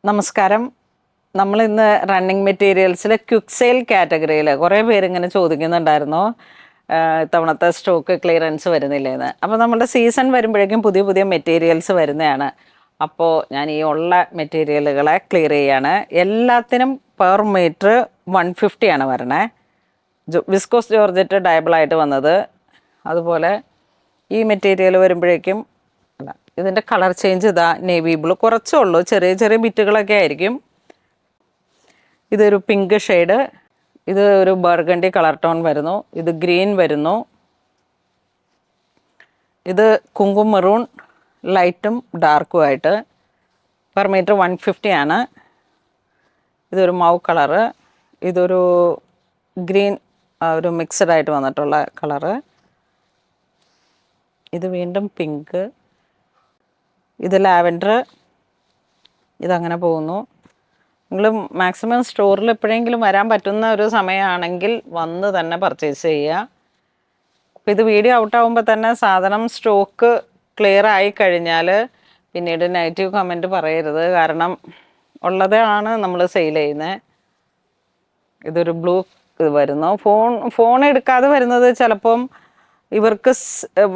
നമസ്കാരം. നമ്മളിന്ന് running മെറ്റീരിയൽസിലെ quick sale കാറ്റഗറിയിൽ കുറേ പേരിങ്ങനെ ചോദിക്കുന്നുണ്ടായിരുന്നു, ഇത്തവണത്തെ സ്റ്റോക്ക് ക്ലിയറൻസ് വരുന്നില്ലേന്ന്. അപ്പോൾ നമ്മുടെ സീസൺ വരുമ്പോഴേക്കും പുതിയ പുതിയ മെറ്റീരിയൽസ് വരുന്നതാണ്. അപ്പോൾ ഞാൻ ഈ ഉള്ള മെറ്റീരിയലുകളെ ക്ലിയർ ചെയ്യാണ്. എല്ലാത്തിനും പെർ മീറ്റർ 150 ആണ് വരണേ. വിസ്കോസ് ജോർജറ്റ് ഡയബിളായിട്ട് വന്നത്. അതുപോലെ ഈ മെറ്റീരിയൽ വരുമ്പോഴേക്കും അല്ല, ഇതിൻ്റെ കളർ ചേഞ്ച് ഇതാ നേവി ബ്ലൂ, കുറച്ചേ ഉള്ളൂ, ചെറിയ ചെറിയ ബിറ്റുകളൊക്കെ ആയിരിക്കും. ഇതൊരു പിങ്ക് ഷെയ്ഡ്, ഇത് ഒരു ബർഗണ്ടി കളർ ടോൺ വരുന്നു, ഇത് ഗ്രീൻ വരുന്നു, ഇത് കുങ്കും മെറൂൺ ലൈറ്റും ഡാർക്കും ആയിട്ട്. പെർ മീറ്റർ 150 ആണ്. ഇതൊരു മൗ കളറ്, ഇതൊരു ഗ്രീൻ ഒരു മിക്സഡ് ആയിട്ട് വന്നിട്ടുള്ള കളറ്, ഇത് വീണ്ടും പിങ്ക്, ഇത് ലാവൻഡർ. ഇതങ്ങനെ പോകുന്നു. നിങ്ങൾ മാക്സിമം സ്റ്റോറിൽ എപ്പോഴെങ്കിലും വരാൻ പറ്റുന്ന ഒരു സമയമാണെങ്കിൽ വന്ന് തന്നെ പർച്ചേസ് ചെയ്യുക. അപ്പോൾ ഇത് വീഡിയോ ഔട്ടാകുമ്പോൾ തന്നെ സാധനം സ്റ്റോക്ക് ക്ലിയർ ആയി കഴിഞ്ഞാൽ പിന്നീട് നെഗറ്റീവ് കമൻറ്റ് പറയരുത്. കാരണം ഉള്ളതാണ് നമ്മൾ സെയിൽ ചെയ്യുന്നത്. ഇതൊരു ബ്ലൂ ഇത് വരുന്നു. ഫോൺ എടുക്കാതെ വരുന്നത് ചിലപ്പം ഇവർക്ക്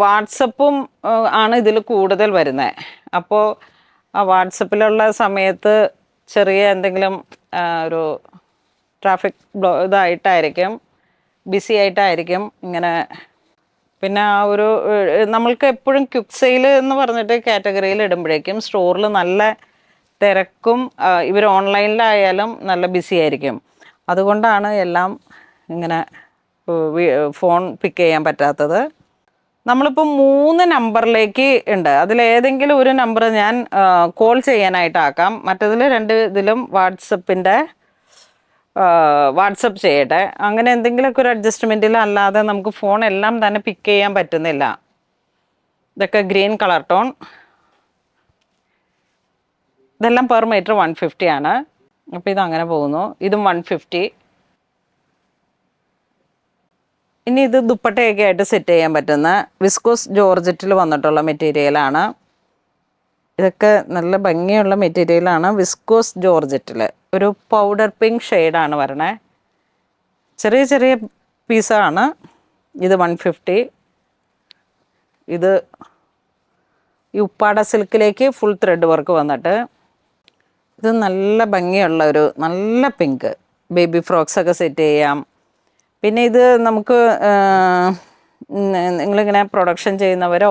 വാട്സപ്പും ആണ് ഇതിൽ കൂടുതൽ വരുന്നത്. അപ്പോൾ ആ വാട്സപ്പിലുള്ള സമയത്ത് ചെറിയ എന്തെങ്കിലും ഒരു ട്രാഫിക് ഇതായിട്ടായിരിക്കും, ബിസി ആയിട്ടായിരിക്കും ഇങ്ങനെ. പിന്നെ ആ ഒരു നമ്മൾക്ക് എപ്പോഴും ക്വിക്ക് സെയിൽ എന്ന് പറഞ്ഞിട്ട് കാറ്റഗറിയിൽ ഇടുമ്പോഴേക്കും സ്റ്റോറിൽ നല്ല തിരക്കും ഇവർ ഓൺലൈനിലായാലും നല്ല ബിസി ആയിരിക്കും. അതുകൊണ്ടാണ് എല്ലാം ഇങ്ങനെ ഫോൺ പിക്ക് ചെയ്യാൻ പറ്റാത്തത്. നമ്മളിപ്പോൾ 3 നമ്പറിലേക്ക് ഉണ്ട്. അതിലേതെങ്കിലും ഒരു നമ്പർ ഞാൻ കോൾ ചെയ്യാനായിട്ടാക്കാം. മറ്റതിൽ 2 ഇതിലും വാട്സപ്പ് ചെയ്യട്ടെ. അങ്ങനെ എന്തെങ്കിലുമൊക്കെ ഒരു അഡ്ജസ്റ്റ്മെൻറ്റിൽ അല്ലാതെ നമുക്ക് ഫോൺ എല്ലാം തന്നെ പിക്ക് ചെയ്യാൻ പറ്റുന്നില്ല. ഇതൊക്കെ ഗ്രീൻ കളർ ടോൺ. ഇതെല്ലാം പെർ മീറ്റർ 150 ആണ്. അപ്പോൾ ഇതങ്ങനെ പോകുന്നു. ഇതും 150. ഇനി ഇത് ദുപ്പട്ടയൊക്കെ ആയിട്ട് സെറ്റ് ചെയ്യാൻ പറ്റുന്ന വിസ്കോസ് ജോർജറ്റിൽ വന്നിട്ടുള്ള മെറ്റീരിയലാണ്. ഇതൊക്കെ നല്ല ഭംഗിയുള്ള മെറ്റീരിയലാണ്. വിസ്കോസ് ജോർജറ്റിൽ ഒരു പൗഡർ പിങ്ക് ഷെയ്ഡാണ് വരണേ. ചെറിയ ചെറിയ പീസാണ്. ഇത് 150. ഇത് ഈ ഉപ്പാട സിൽക്കിലേക്ക് ഫുൾ ത്രെഡ് വർക്ക് വന്നിട്ട് ഇത് നല്ല ഭംഗിയുള്ള ഒരു നല്ല പിങ്ക്. ബേബി ഫ്രോക്സൊക്കെ സെറ്റ് ചെയ്യാം. പിന്നെ ഇത് നമുക്ക് നിങ്ങളിങ്ങനെ പ്രൊഡക്ഷൻ ചെയ്യുന്നവരോ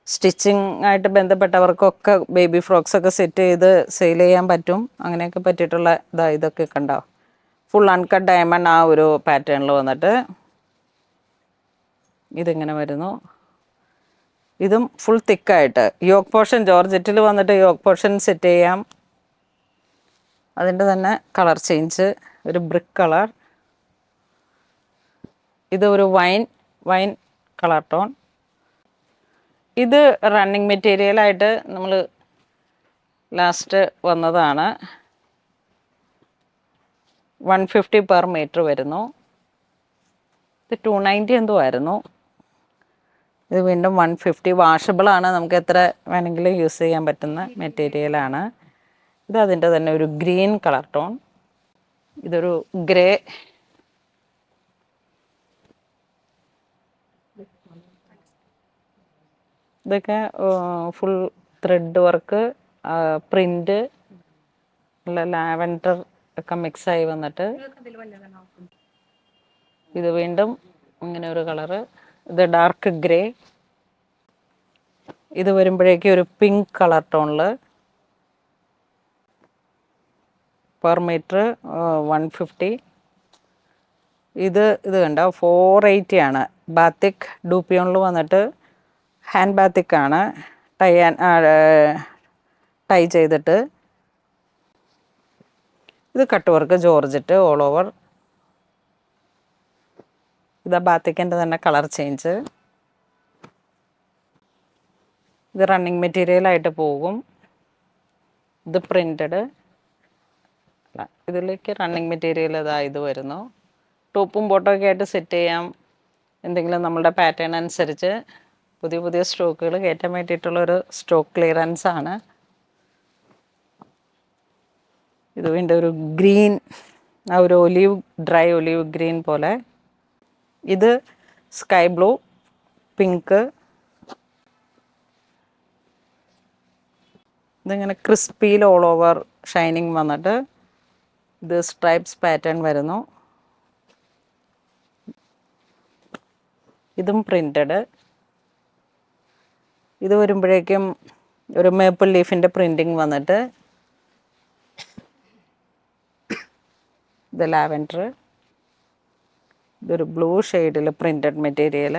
സ്റ്റിച്ചിങ് ആയിട്ട് ബന്ധപ്പെട്ടവർക്കൊക്കെ ബേബി ഫ്രോക്സൊക്കെ സെറ്റ് ചെയ്ത് സെയിൽ ചെയ്യാൻ പറ്റും. അങ്ങനെയൊക്കെ പറ്റിയിട്ടുള്ള ഇതൊക്കെ കണ്ടോ, ഫുൾ അൺകട്ട് ഡയമണ്ട് ആ ഒരു പാറ്റേണിൽ വന്നിട്ട് ഇതിങ്ങനെ വരുന്നു. ഇതും ഫുൾ തിക്കായിട്ട് യോക്ക് പോർഷൻ ജോർജറ്റിൽ വന്നിട്ട് യോക്ക് പോർഷൻ സെറ്റ് ചെയ്യാം. അതിൻ്റെ തന്നെ കളർ ചേഞ്ച്, ഒരു ബ്രിക്ക് കളർ, ഇത് ഒരു വൈൻ കളർ ടോൺ. ഇത് റണ്ണിങ് മെറ്റീരിയലായിട്ട് നമ്മൾ ലാസ്റ്റ് വന്നതാണ്. 150 പെർ മീറ്റർ വരുന്നു. ഇത് 290 എന്തോ ആയിരുന്നു. ഇത് വീണ്ടും 150. വാഷബിളാണ്, നമുക്ക് എത്ര വേണമെങ്കിലും യൂസ് ചെയ്യാൻ പറ്റുന്ന മെറ്റീരിയലാണ്. ഇത് അതിൻ്റെ തന്നെ ഒരു ഗ്രീൻ കളർ ടോൺ, ഇതൊരു ഗ്രേ, ഇതൊക്കെ ഫുൾ ത്രെഡ് വർക്ക്, പ്രിൻ്റ്, നല്ല ലാവൻഡർ ഒക്കെ മിക്സായി വന്നിട്ട് ഇത് വീണ്ടും ഇങ്ങനെ ഒരു കളറ്. ഇത് ഡാർക്ക് ഗ്രേ. ഇത് വരുമ്പോഴേക്കും ഒരു പിങ്ക് കളർ ടോണിൽ പെർ മീറ്റർ 150. ഇത് കണ്ടോ 480 ആണ്. ബാത്തിക് ഡൂപ്പിയോണിൽ വന്നിട്ട് ഹാൻഡ് ബാത്തിക്കാണ്. ടൈ ചെയ്തിട്ട് ഇത് cut work georgette all over. ഇതാ ബാത്തിക്കിൻ്റെ തന്നെ കളർ ചേഞ്ച്. ഇത് റണ്ണിങ് മെറ്റീരിയലായിട്ട് പോകും. ഇത് പ്രിൻറ്റഡ്, ഇതിലേക്ക് റണ്ണിങ് മെറ്റീരിയൽ ഇത് വരുന്നു. ടോപ്പും ബോട്ടമൊക്കെ ആയിട്ട് സെറ്റ് ചെയ്യാം. എന്തെങ്കിലും നമ്മളുടെ പാറ്റേൺ അനുസരിച്ച് പുതിയ പുതിയ സ്റ്റോക്കുകൾ കയറ്റാൻ വേണ്ടിയിട്ടുള്ളൊരു സ്റ്റോക്ക് ക്ലിയറൻസ് ആണ്. ഇത് വീണ്ടും ഒരു ഗ്രീൻ, ആ ഒരു ഡ്രൈ ഒലീവ് ഗ്രീൻ പോലെ. ഇത് സ്കൈ ബ്ലൂ, പിങ്ക്. ഇതിങ്ങനെ ക്രിസ്പിയിൽ ഓൾ ഓവർ ഷൈനിങ് വന്നിട്ട് ഇത് സ്ട്രൈപ്സ് പാറ്റേൺ വരുന്നു. ഇതും പ്രിൻറ്റഡ്. ഇത് വരുമ്പോഴേക്കും ഒരു മേപ്പിൾ ലീഫിൻ്റെ പ്രിൻറ്റിങ് വന്നിട്ട് ഇത് ലാവൻഡർ. ഇതൊരു ബ്ലൂ ഷെയ്ഡിൽ പ്രിൻറ്റഡ് മെറ്റീരിയൽ.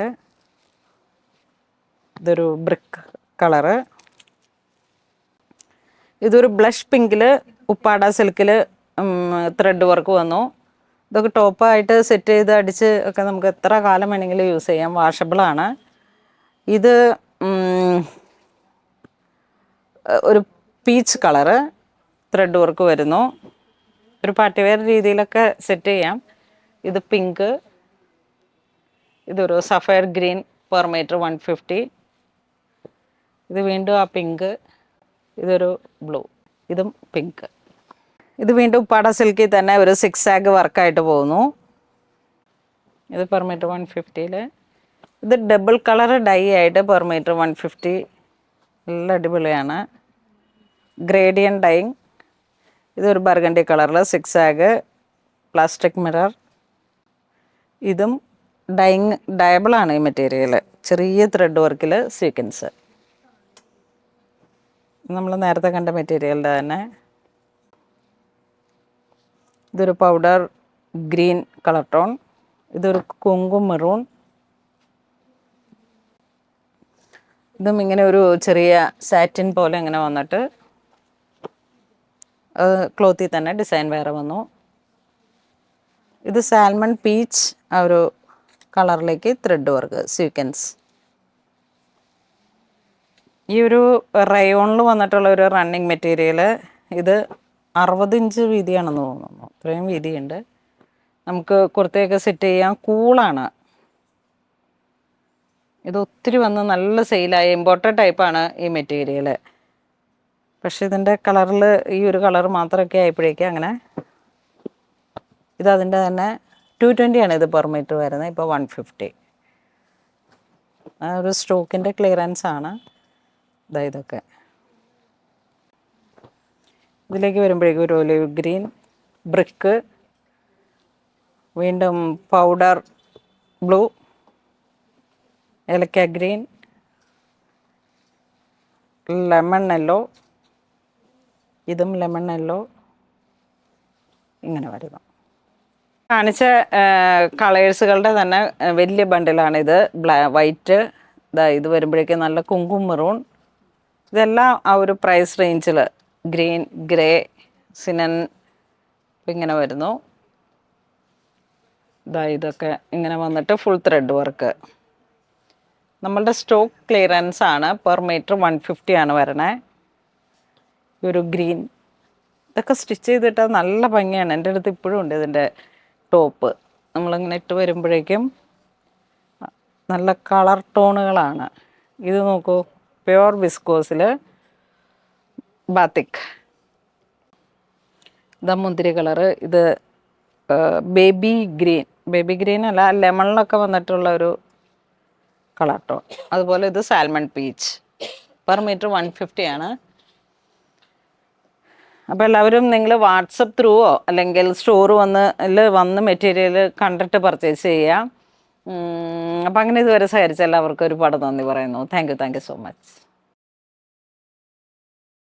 ഇതൊരു ബ്രിക്ക് കളറ്. ഇതൊരു ബ്ലഷ് പിങ്കിൽ ഉപ്പാട സിൽക്കിൽ ത്രെഡ് വർക്ക് വന്നു. ഇതൊക്കെ ടോപ്പായിട്ട് സെറ്റ് ചെയ്ത് അടിച്ച് ഒക്കെ നമുക്ക് എത്ര കാലം വേണമെങ്കിലും യൂസ് ചെയ്യാം. വാഷബിളാണ്. ഇത് ഒരു പീച്ച് കളറ് ത്രെഡ് വർക്ക് വരുന്നു. ഒരു പാർട്ടി വെയർ രീതിയിലൊക്കെ സെറ്റ് ചെയ്യാം. ഇത് പിങ്ക്. ഇതൊരു സഫയർ ഗ്രീൻ പെർ മീറ്റർ 150. ഇത് വീണ്ടും ആ പിങ്ക്. ഇതൊരു ബ്ലൂ. ഇതും പിങ്ക്. ഇത് വീണ്ടും ഉപ്പാട സിൽക്കിൽ തന്നെ ഒരു 6 ആഗ് വർക്കായിട്ട് പോകുന്നു. ഇത് പെർ മീറ്റർ 150. ഇത് ഡബിൾ കളർ ഡൈ ആയിട്ട് പെർ മീറ്റർ 150. നല്ല അടിപൊളിയാണ്. ഗ്രേഡിയൻ ഡൈങ്. ഇതൊരു ബർഗണ്ടി കളറിൽ 6 ആഗ് പ്ലാസ്റ്റിക് മിറർ. ഇതും ഡയബിളാണ് ഈ മെറ്റീരിയൽ. ചെറിയ ത്രെഡ് വർക്കിൽ സീക്വൻസ്. നമ്മൾ നേരത്തെ കണ്ട മെറ്റീരിയലിൻ്റെ തന്നെ. ഇതൊരു പൗഡർ ഗ്രീൻ കളർ ടോൺ. ഇതൊരു കുങ്കും മെറൂൺ. ഇതും ഇങ്ങനെ ഒരു ചെറിയ സാറ്റിൻ പോലെ ഇങ്ങനെ വന്നിട്ട് ക്ലോത്തിൽ തന്നെ ഡിസൈൻ വേറെ വന്നു. ഇത് സാൽമൺ പീച്ച് ആ ഒരു കളറിലേക്ക് ത്രെഡ് വർക്ക് സീക്വൻസ്. ഈ ഒരു റയോണിൽ വന്നിട്ടുള്ള ഒരു റണ്ണിങ് മെറ്റീരിയൽ. ഇത് 60 ഇഞ്ച് വീതിയാണെന്ന് തോന്നുന്നു. അത്രയും വീതിയുണ്ട്. നമുക്ക് കുർത്തയൊക്കെ സെറ്റ് ചെയ്യാൻ കൂളാണ്. ഇത് ഒത്തിരി വന്ന് നല്ല സെയിലായ ഇമ്പോർട്ടഡ് ടൈപ്പാണ് ഈ മെറ്റീരിയൽ. പക്ഷേ ഇതിൻ്റെ കളറിൽ ഈ ഒരു കളർ മാത്രമൊക്കെ ആയപ്പോഴേക്കും അങ്ങനെ. ഇതതിൻ്റെ തന്നെ 220 ആണ് ഇത് പെർ മീറ്റർ വരുന്നത്. ഇപ്പോൾ 150. ആ ഒരു സ്റ്റോക്കിൻ്റെ ക്ലിയറൻസ് ആണ് ഇതൊക്കെ. ഇതിലേക്ക് വരുമ്പോഴേക്കും ഒരു ഒലിവ് ഗ്രീൻ, ബ്രിക്ക്, വീണ്ടും പൗഡർ ബ്ലൂ, ഏലക്ക ഗ്രീൻ, ലെമൺ യെല്ലോ. ഇതും ലെമൺ യെല്ലോ. ഇങ്ങനെ വരുന്നു. കാണിച്ച കളേഴ്സുകളുടെ തന്നെ വലിയ ബണ്ടിലാണിത്. വൈറ്റ്. ഇത് വരുമ്പോഴേക്കും നല്ല കുങ്കും മെറൂൺ. ഇതെല്ലാം ആ ഒരു പ്രൈസ് റേഞ്ചിൽ ഗ്രീൻ, ഗ്രേ, സിനൻ ഇങ്ങനെ വരുന്നു. ഇതൊക്കെ ഇങ്ങനെ വന്നിട്ട് ഫുൾ ത്രെഡ് വർക്ക്. നമ്മളുടെ സ്റ്റോക്ക് ക്ലിയറൻസ് ആണ്. പെർ മീറ്റർ 150 ആണ് വരണേ. ഒരു ഗ്രീൻ. ഇതൊക്കെ സ്റ്റിച്ച് ചെയ്തിട്ടാൽ നല്ല ഭംഗിയാണ്. എൻ്റെ അടുത്ത് ഇപ്പോഴും ഉണ്ട് ഇതിൻ്റെ ടോപ്പ്. നമ്മളിങ്ങനെ ഇട്ട് വരുമ്പോഴേക്കും നല്ല കളർ ടോണുകളാണ്. ഇത് നോക്കൂ, പ്യുവർ വിസ്കോസിൽ ബാത്തിക്. ഇതാ മുന്തിരി കളറ്. ഇത് ബേബി ഗ്രീൻ. ബേബി ഗ്രീൻ അല്ല, ലെമണിലൊക്കെ വന്നിട്ടുള്ള ഒരു കളർ ടോൺ. അതുപോലെ ഇത് സാൽമൺ പീച്ച്. പെർ മീറ്റർ 150 ആണ്. അപ്പോൾ എല്ലാവരും നിങ്ങൾ വാട്സപ്പ് ത്രൂവോ അല്ലെങ്കിൽ സ്റ്റോർ വന്ന് മെറ്റീരിയൽ കണ്ടിട്ട് പർച്ചേസ് ചെയ്യാം. അപ്പോൾ അങ്ങനെ ഇതുവരെ സഹകരിച്ച എല്ലാവർക്കും ഒരുപാട് നന്ദി പറയുന്നു. Thank you so much.